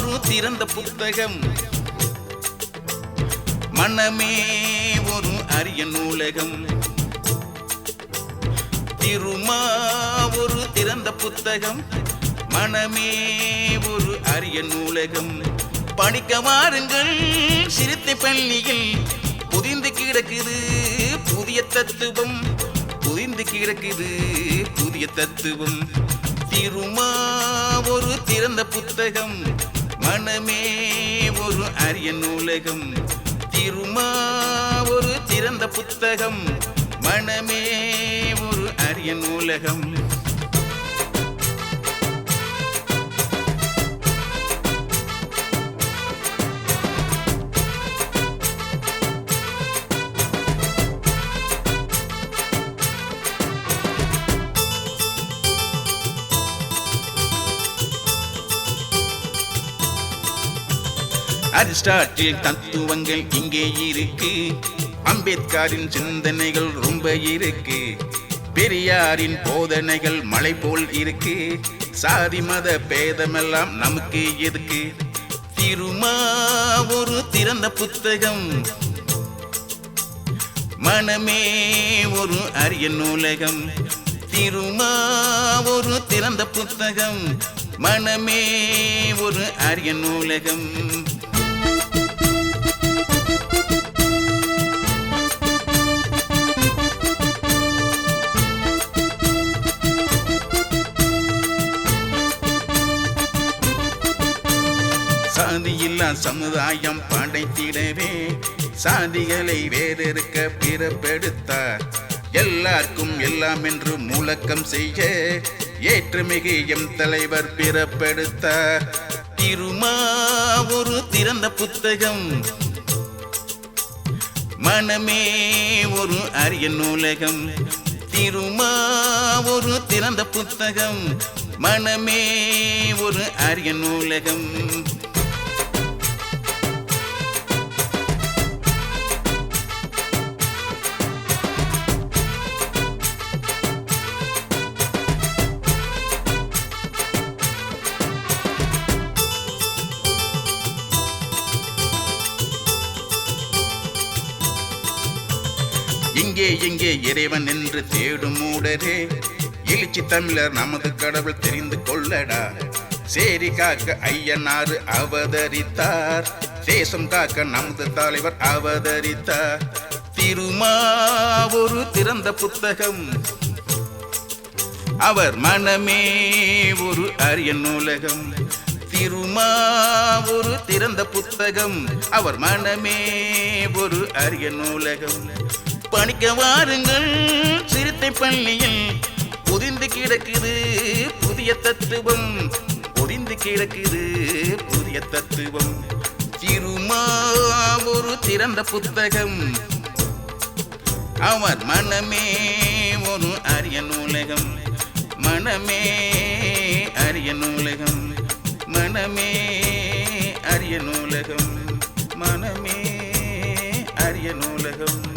ஒரு திறந்த புத்தகம் மனமே ஒரு அரிய நூலகம் திருமா ஒரு திறந்த புத்தகம் மனமே ஒரு அரிய நூலகம் படிக்க வாருங்கள் சிறுத்தை பள்ளியில் புதிந்து கிடக்குது புதிய தத்துவம் புதிந்து கிடக்குது புதிய தத்துவம் திருமா ஒரு திறந்த புத்தகம் மனமே ஒரு அரிய நூலகம் திருமா ஒரு திறந்த புத்தகம் மனமே ஒரு அரிய நூலகம் அரிஸ்டாட்டில் தத்துவங்கள் இங்கே இருக்கு அம்பேத்கரின் சிந்தனைகள் ரொம்ப இருக்கு பெரியாரின் போதனைகள் மலை போல் இருக்கு சாதி மத பேதமெல்லாம் நமக்கு எதுக்கு திருமா ஒரு திறந்த புத்தகம் மனமே ஒரு அரிய நூலகம் திருமா ஒரு திறந்த புத்தகம் மனமே ஒரு அரிய நூலகம் சாதியில்லா சமுதாயம் படைத்திடவே சாதிகளை வேறெடுக்க பிறப்பெடுத்தார் எல்லாருக்கும் எல்லாம் என்று முழக்கம் செய்ய ஏற்றுமிகு எம் தலைவர் பிறப்பெடுத்தார் திருமா ஒரு திறந்த புத்தகம் மனமே ஒரு அரிய நூலகம் திருமா ஒரு திறந்த புத்தகம் மனமே ஒரு அரிய நூலகம் இங்கே எங்கே இறைவன் என்று தேடும் மூடரே எழுச்சி தமிழர் நமது கடவுள் தெரிந்து கொள்ளடா சேரி காக்க ஐயனாறு அவதரித்தார் தேசம் காக்க நமது தலைவர் அவதரித்தார் திருமா ஒரு திறந்த புத்தகம் அவர் மனமே ஒரு அரிய நூலகம் திருமா ஒரு திறந்த புத்தகம் அவர் மனமே ஒரு அரிய நூலகம் படிக்க வாருங்கள் சிறுத்தை பள்ளியில் புதிந்து கிடக்குது புதிய தத்துவம் புதிந்து கிடக்குது புதிய தத்துவம் திருமா ஒரு திறந்த புத்தகம் அவர் மனமே ஒரு அரிய நூலகம் மனமே அரிய நூலகம் மனமே அரிய நூலகம் மனமே அரிய நூலகம்